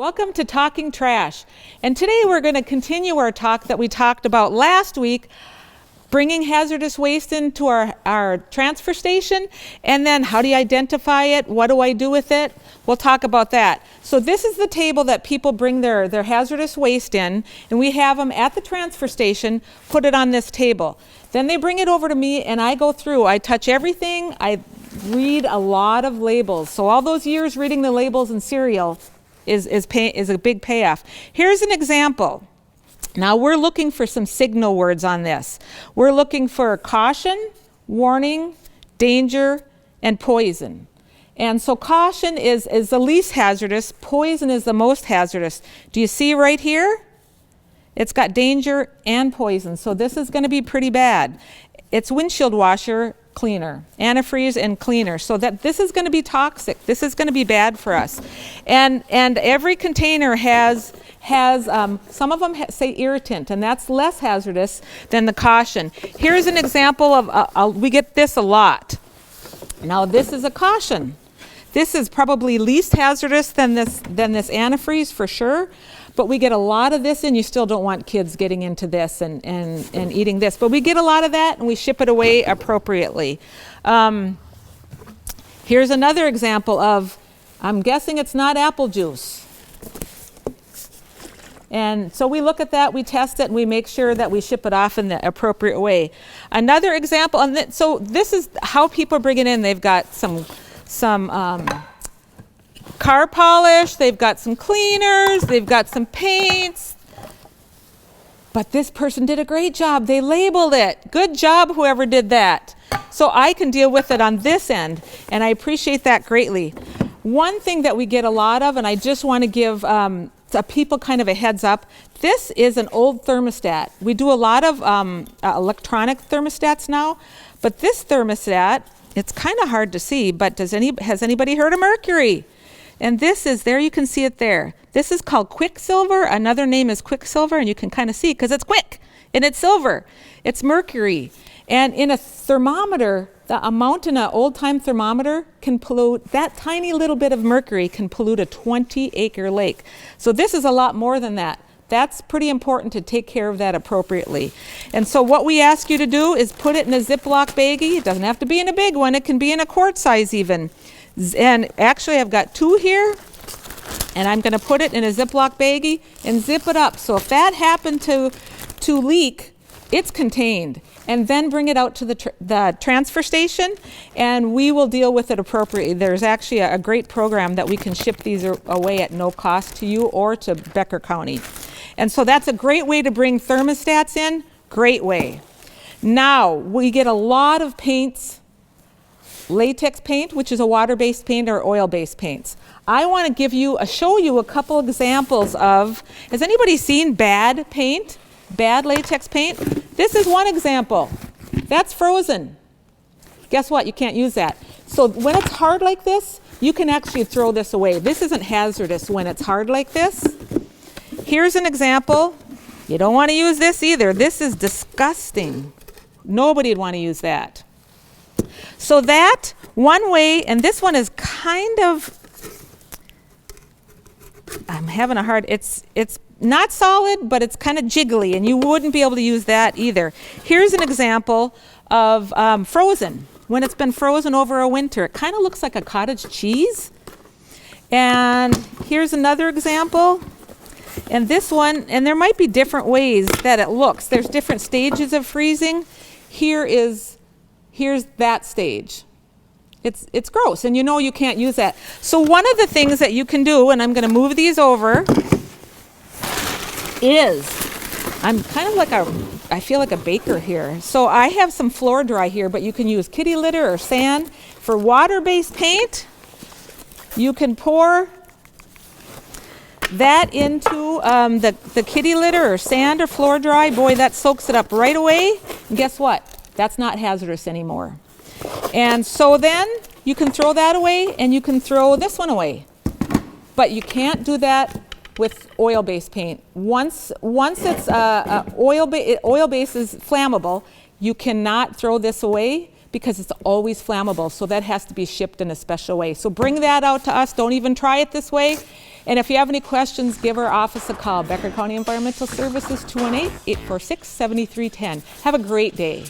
Welcome to Talking Trash. And today we're going to continue our talk that we talked about last week, bringing hazardous waste into our transfer station, and then how do you identify it? What do I do with it? We'll talk about that. So this is the table that people bring their hazardous waste in, and we have them at the transfer station, put it on this table. Then they bring it over to me and I go through, I touch everything, I read a lot of labels. So all those years reading the labels in cereal is a big payoff. Here's an example. Now we're looking for some signal words on this. We're looking for caution, warning, danger, and poison. And so caution is the least hazardous, poison is the most hazardous. Do you see right here? It's got danger and poison, so this is going to be pretty bad. It's windshield washer cleaner, antifreeze and cleaner, so that this is going to be toxic. This is going to be bad for us. And every container has some of them say irritant, and that's less hazardous than the caution. Here's an example of, we get this a lot. Now this is a caution. This is probably least hazardous than this antifreeze for sure, but we get a lot of this, and you still don't want kids getting into this and eating this. But we get a lot of that, and we ship it away appropriately. Here's another example of, I'm guessing it's not apple juice. And so we look at that, we test it, and we make sure that we ship it off in the appropriate way. Another example, and so this is how people bring it in. They've got some car polish, they've got some cleaners, they've got some paints. But this person did a great job. They labeled it. Good job, whoever did that. So I can deal with it on this end, and I appreciate that greatly. One thing that we get a lot of, and I just want to give people kind of a heads up, this is an old thermostat. We do a lot of electronic thermostats now, but this thermostat, it's kind of hard to see, but has anybody heard of mercury? And this is, there you can see it there. This is called quicksilver. Another name is quicksilver, and you can kind of see because it's quick and it's silver. It's mercury. And in a thermometer, the amount in an old-time thermometer can pollute, that tiny little bit of mercury can pollute a 20-acre lake. So this is a lot more than that. That's pretty important to take care of that appropriately. And so what we ask you to do is put it in a Ziploc baggie. It doesn't have to be in a big one. It can be in a quart size even. And actually I've got 2 here, and I'm going to put it in a Ziploc baggie and zip it up. So if that happened to leak, it's contained. And then bring it out to the transfer station, and we will deal with it appropriately. There's actually a great program that we can ship these away at no cost to you or to Becker County. And so that's a great way to bring thermostats in, great way. Now, we get a lot of paints, latex paint, which is a water-based paint, or oil-based paints. I want to show you a couple examples of, has anybody seen bad paint? Bad latex paint? This is one example. That's frozen. Guess what? You can't use that. So when it's hard like this, you can actually throw this away. This isn't hazardous when it's hard like this. Here's an example. You don't want to use this either. This is disgusting. Nobody would want to use that. So that one way, and this one is kind of, I'm having a hard, it's not solid, but it's kind of jiggly, and you wouldn't be able to use that either. Here's an example of frozen. When it's been frozen over a winter, it kind of looks like a cottage cheese. And here's another example. And this one, and there might be different ways that it looks. There's different stages of freezing. Here's that stage. It's gross, and you know you can't use that. So one of the things that you can do, and I'm going to move these over, is, I'm kind of like I feel like a baker here. So I have some floor dry here, but you can use kitty litter or sand. For water-based paint, you can pour that into the kitty litter or sand or floor dry. Boy, that soaks it up right away. And guess what? That's not hazardous anymore. And so then you can throw that away, and you can throw this one away. But you can't do that with oil-based paint. Once it's oil-based is flammable, you cannot throw this away because it's always flammable. So that has to be shipped in a special way. So bring that out to us. Don't even try it this way. And if you have any questions, give our office a call. Becker County Environmental Services, 218-846-7310. Have a great day.